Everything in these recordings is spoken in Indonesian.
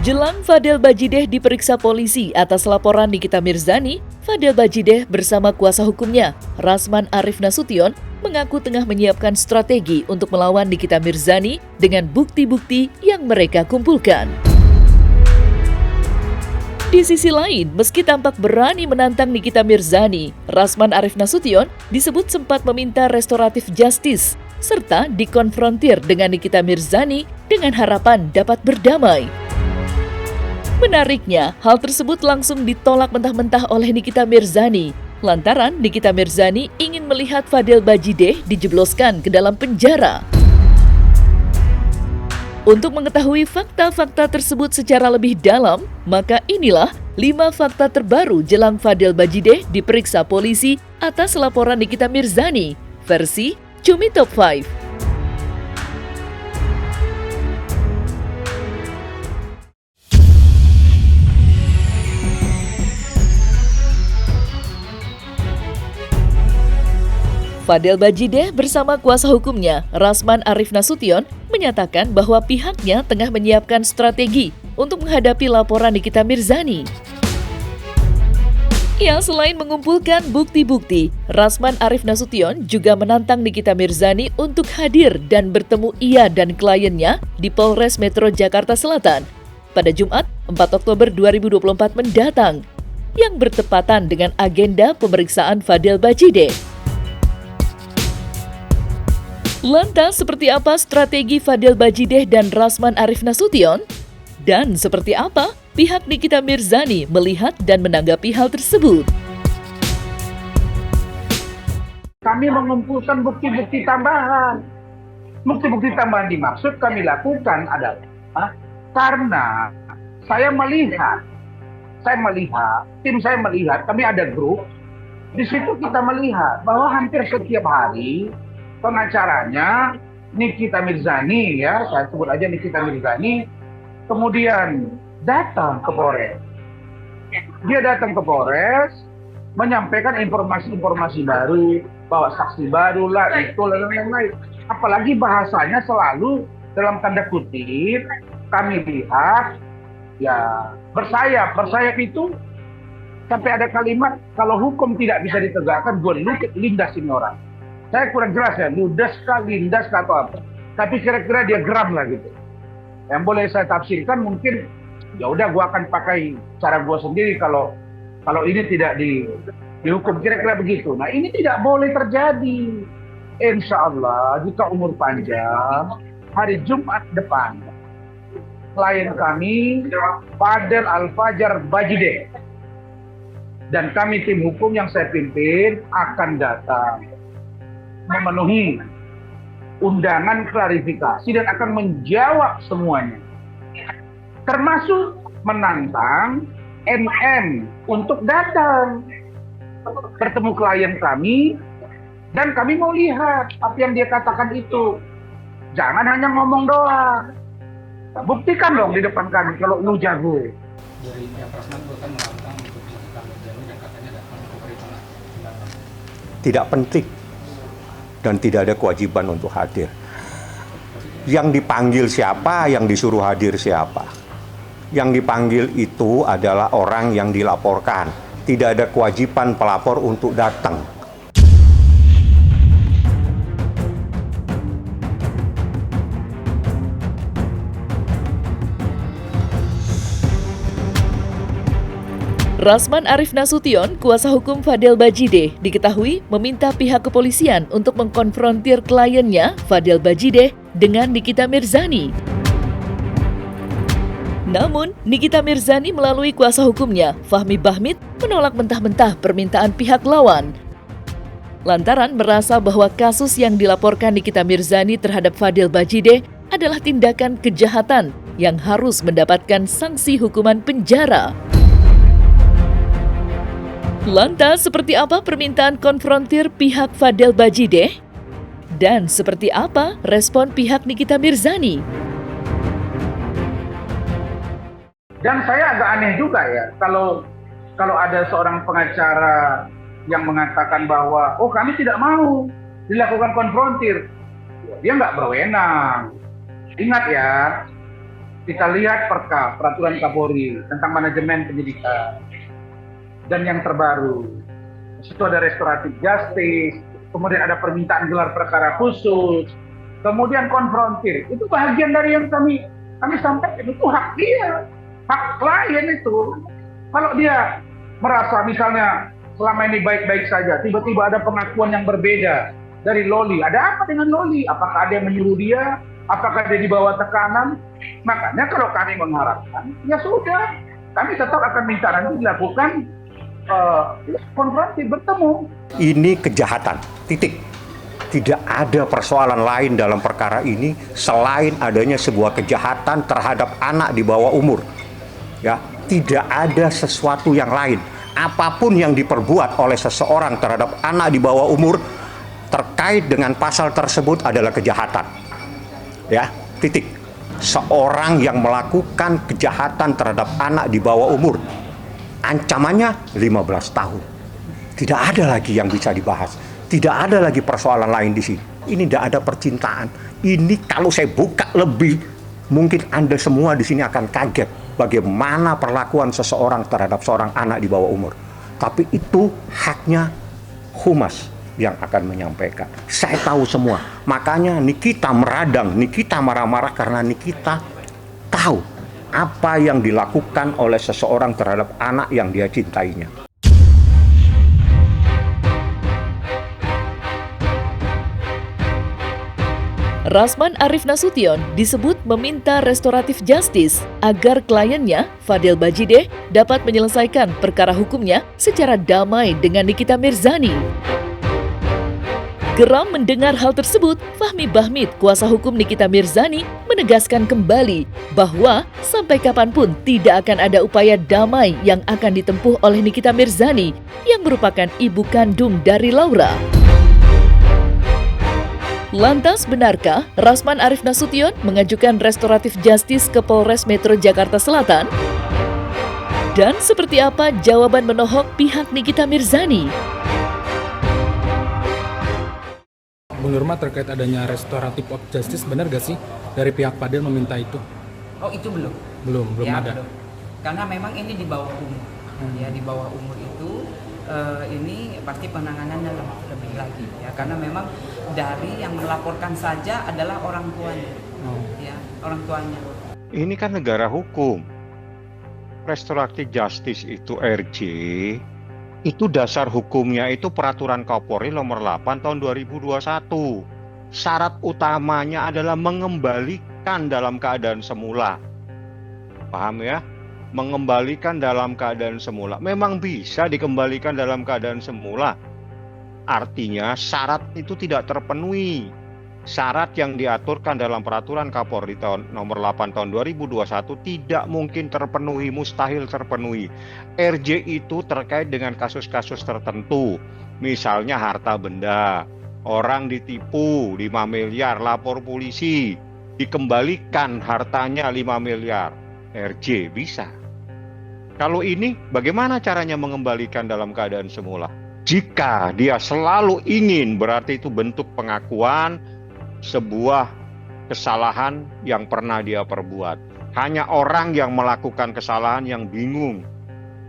Jelang Fadel Bajideh diperiksa polisi atas laporan Nikita Mirzani, Fadel Bajideh bersama kuasa hukumnya, Rasman Arif Nasution, mengaku tengah menyiapkan strategi untuk melawan Nikita Mirzani dengan bukti-bukti yang mereka kumpulkan. Di sisi lain, meski tampak berani menantang Nikita Mirzani, Rasman Arif Nasution disebut sempat meminta restoratif justice, serta dikonfrontir dengan Nikita Mirzani dengan harapan dapat berdamai. Menariknya, hal tersebut langsung ditolak mentah-mentah oleh Nikita Mirzani, lantaran Nikita Mirzani ingin melihat Fadel Bajideh dijebloskan ke dalam penjara. Untuk mengetahui fakta-fakta tersebut secara lebih dalam, maka inilah 5 fakta terbaru jelang Fadel Bajideh diperiksa polisi atas laporan Nikita Mirzani, versi Cumi Top 5. Fadel Bajideh bersama kuasa hukumnya, Rasman Arif Nasution, menyatakan bahwa pihaknya tengah menyiapkan strategi untuk menghadapi laporan Nikita Mirzani. Ya, selain mengumpulkan bukti-bukti, Rasman Arif Nasution juga menantang Nikita Mirzani untuk hadir dan bertemu ia dan kliennya di Polres Metro Jakarta Selatan pada Jumat 4 Oktober 2024 mendatang, yang bertepatan dengan agenda pemeriksaan Fadel Bajideh. Lantas, seperti apa strategi Fadel Bajideh dan Rasman Arif Nasution? Dan seperti apa pihak Nikita Mirzani melihat dan menanggapi hal tersebut? Kami mengumpulkan bukti-bukti tambahan. Bukti-bukti tambahan dimaksud kami lakukan adalah karena tim saya melihat, kami ada grup, di situ kita melihat bahwa hampir setiap hari pengacaranya Nikita Mirzani, ya saya sebut aja Nikita Mirzani, kemudian datang ke Polres. Dia datang ke Polres, menyampaikan informasi-informasi baru, bawa saksi baru lah, itu dan lain-lain. Apalagi bahasanya selalu dalam tanda kutip, kami lihat ya bersayap itu sampai ada kalimat kalau hukum tidak bisa ditegakkan, gue lindas ini orang. Saya kurang jelas ya, ludas kah, lindas kah atau apa. Tapi kira-kira dia geram lah gitu. Yang boleh saya tafsirkan mungkin, ya udah gua akan pakai cara gua sendiri kalau ini tidak dihukum, kira-kira begitu. Nah ini tidak boleh terjadi. Insya Allah jika umur panjang, hari Jumat depan, klien kami Fadel Al-Fajar Bajideh dan kami tim hukum yang saya pimpin akan datang memenuhi undangan klarifikasi dan akan menjawab semuanya, termasuk menantang MM untuk datang bertemu klien kami, dan kami mau lihat apa yang dia katakan itu. Jangan hanya ngomong doang, buktikan dong di depan kami kalau lu jago. Dari pihak Rasman kan menantang untuk Nikita Mirzani dan katanya datang ke perhitungan. Tidak penting dan tidak ada kewajiban untuk hadir. Yang dipanggil siapa, yang disuruh hadir siapa. Yang dipanggil itu adalah orang yang dilaporkan. Tidak ada kewajiban pelapor untuk datang. Rasman Arif Nasution, kuasa hukum Fadel Bajideh, diketahui meminta pihak kepolisian untuk mengkonfrontir kliennya, Fadel Bajideh, dengan Nikita Mirzani. Namun, Nikita Mirzani melalui kuasa hukumnya, Fahmi Bahmid, menolak mentah-mentah permintaan pihak lawan. Lantaran merasa bahwa kasus yang dilaporkan Nikita Mirzani terhadap Fadel Bajideh adalah tindakan kejahatan yang harus mendapatkan sanksi hukuman penjara. Lantas, seperti apa permintaan konfrontir pihak Fadel Bajideh? Dan seperti apa respon pihak Nikita Mirzani? Dan saya agak aneh juga ya, kalau ada seorang pengacara yang mengatakan bahwa, oh kami tidak mau dilakukan konfrontir. Dia nggak berwenang. Ingat ya, kita lihat peraturan Kapolri tentang manajemen penyidikan. Dan yang terbaru, di situ ada restoratif justice, kemudian ada permintaan gelar perkara khusus, kemudian konfrontir. Itu bagian dari yang kami sampaikan, itu hak dia, hak klien itu. Kalau dia merasa misalnya selama ini baik-baik saja, tiba-tiba ada pengakuan yang berbeda dari Loli. Ada apa dengan Loli? Apakah ada yang menyuruh dia? Apakah dia dibawa tekanan? Makanya kalau kami mengharapkan, ya sudah, kami tetap akan minta nanti dilakukan konfrontasi, bertemu. Ini kejahatan, titik. Tidak ada persoalan lain dalam perkara ini selain adanya sebuah kejahatan terhadap anak di bawah umur. Ya, tidak ada sesuatu yang lain. Apapun yang diperbuat oleh seseorang terhadap anak di bawah umur terkait dengan pasal tersebut adalah kejahatan. Ya, titik. Seorang yang melakukan kejahatan terhadap anak di bawah umur, ancamannya 15 tahun. Tidak ada lagi yang bisa dibahas. Tidak ada lagi persoalan lain di sini. Ini tidak ada percintaan. Ini kalau saya buka lebih, mungkin Anda semua di sini akan kaget bagaimana perlakuan seseorang terhadap seorang anak di bawah umur. Tapi itu haknya Humas yang akan menyampaikan. Saya tahu semua. Makanya Nikita meradang, Nikita marah-marah karena Nikita tahu apa yang dilakukan oleh seseorang terhadap anak yang dia cintainya. Rasman Arif Nasution disebut meminta restoratif justice agar kliennya, Fadel Bajideh, dapat menyelesaikan perkara hukumnya secara damai dengan Nikita Mirzani. Geram mendengar hal tersebut, Fahmi Bahmid, kuasa hukum Nikita Mirzani, menegaskan kembali bahwa sampai kapanpun tidak akan ada upaya damai yang akan ditempuh oleh Nikita Mirzani yang merupakan ibu kandung dari Laura. Lantas benarkah Rasman Arif Nasution mengajukan restoratif justice ke Polres Metro Jakarta Selatan? Dan seperti apa jawaban menohok pihak Nikita Mirzani? Bung Nurma, terkait adanya restoratif of justice, benar gak sih dari pihak Fadel meminta itu? Oh, itu belum. Belum Ya, ada. belum. Karena memang ini di bawah umur. Ya, di bawah umur itu ini pasti penanganannya lebih lagi ya, karena memang dari yang melaporkan saja adalah orang tuanya. Ya, orang tuanya. Ini kan negara hukum. Restoratif justice itu RJ, itu dasar hukumnya itu peraturan Kapolri nomor 8 tahun 2021. Syarat utamanya adalah mengembalikan dalam keadaan semula. Paham ya? Mengembalikan dalam keadaan semula. Memang bisa dikembalikan dalam keadaan semula. Artinya syarat itu tidak terpenuhi. Syarat yang diaturkan dalam peraturan Kapolri nomor 8 tahun 2021 tidak mungkin terpenuhi, mustahil terpenuhi. RJ itu terkait dengan kasus-kasus tertentu. Misalnya harta benda, orang ditipu 5 miliar, lapor polisi, dikembalikan hartanya 5 miliar. RJ bisa. Kalau ini bagaimana caranya mengembalikan dalam keadaan semula? Jika dia selalu ingin, berarti itu bentuk pengakuan sebuah kesalahan yang pernah dia perbuat. Hanya orang yang melakukan kesalahan yang bingung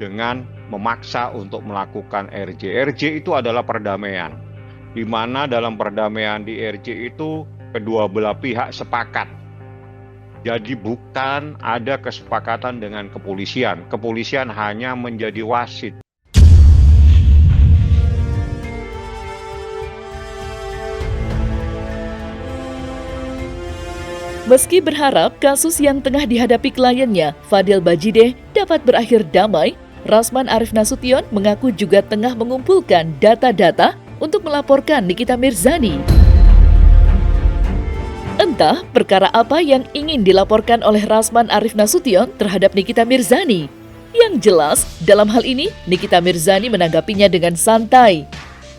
dengan memaksa untuk melakukan RJ. RJ itu adalah perdamaian, di mana dalam perdamaian di RJ itu kedua belah pihak sepakat. Jadi bukan ada kesepakatan dengan kepolisian. Kepolisian hanya menjadi wasit. Meski berharap kasus yang tengah dihadapi kliennya, Fadel Bajideh, dapat berakhir damai, Rasman Arif Nasution mengaku juga tengah mengumpulkan data-data untuk melaporkan Nikita Mirzani. Entah perkara apa yang ingin dilaporkan oleh Rasman Arif Nasution terhadap Nikita Mirzani. Yang jelas, dalam hal ini, Nikita Mirzani menanggapinya dengan santai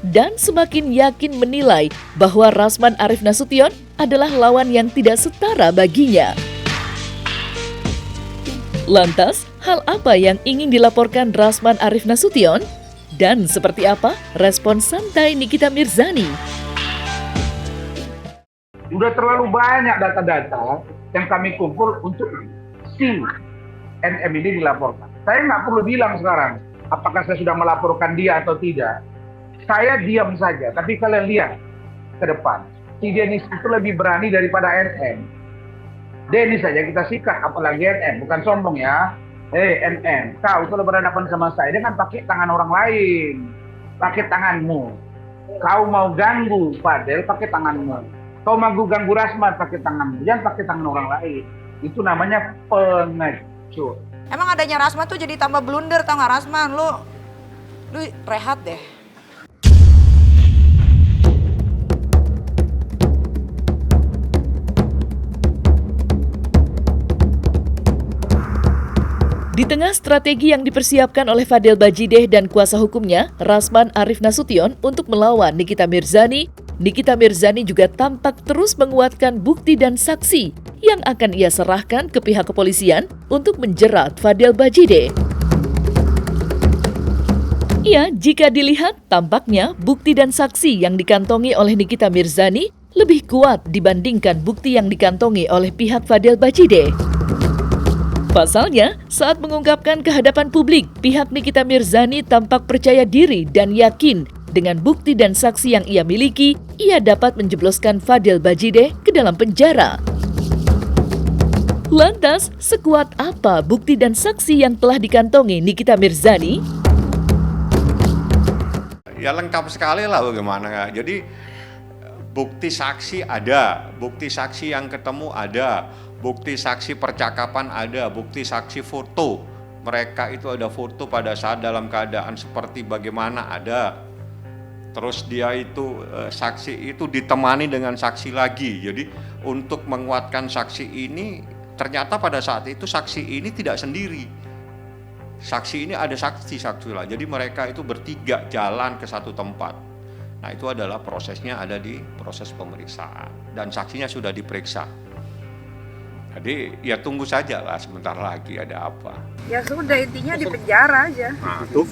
dan semakin yakin menilai bahwa Rasman Arif Nasution adalah lawan yang tidak setara baginya. Lantas, hal apa yang ingin dilaporkan Rasman Arif Nasution? Dan seperti apa respon santai Nikita Mirzani? Sudah terlalu banyak data-data yang kami kumpul untuk si NM ini dilaporkan. Saya nggak perlu bilang sekarang apakah saya sudah melaporkan dia atau tidak. Saya diam saja, tapi kalian lihat ke depan. Si Denis itu lebih berani daripada NM. Denis saja kita sikat, apalagi NM. Bukan sombong ya. NM, kau kalau berhadapan sama saya dengan pakai tangan orang lain. Pakai tanganmu. Kau mau ganggu Fadel, pakai tanganmu. Kau mau ganggu Rasman, pakai tanganmu. Jangan pakai tangan orang lain. Itu namanya pengecut. Emang adanya Rasman tuh jadi tambah blunder, tau gak Rasman? Lu rehat deh. Di tengah strategi yang dipersiapkan oleh Fadel Bajideh dan kuasa hukumnya, Rasman Arif Nasution untuk melawan Nikita Mirzani juga tampak terus menguatkan bukti dan saksi yang akan ia serahkan ke pihak kepolisian untuk menjerat Fadel Bajideh. Ya, jika dilihat, tampaknya bukti dan saksi yang dikantongi oleh Nikita Mirzani lebih kuat dibandingkan bukti yang dikantongi oleh pihak Fadel Bajideh. Pasalnya, saat mengungkapkan ke hadapan publik, pihak Nikita Mirzani tampak percaya diri dan yakin dengan bukti dan saksi yang ia miliki, ia dapat menjebloskan Fadel Bajideh ke dalam penjara. Lantas, sekuat apa bukti dan saksi yang telah dikantongi Nikita Mirzani? Ya lengkap sekali lah bagaimana. Jadi bukti saksi ada, bukti saksi yang ketemu ada, bukti saksi percakapan ada, bukti saksi foto. Mereka itu ada foto pada saat dalam keadaan seperti bagaimana ada. Terus dia itu saksi itu ditemani dengan saksi lagi. Jadi untuk menguatkan saksi ini, ternyata pada saat itu saksi ini tidak sendiri. Saksi ini ada saksi lah. Jadi mereka itu bertiga jalan ke satu tempat. Nah itu adalah prosesnya ada di proses pemeriksaan. Dan saksinya sudah diperiksa. Jadi ya tunggu saja lah sebentar lagi ada apa. Ya sudah, intinya di penjara aja. Nah, itu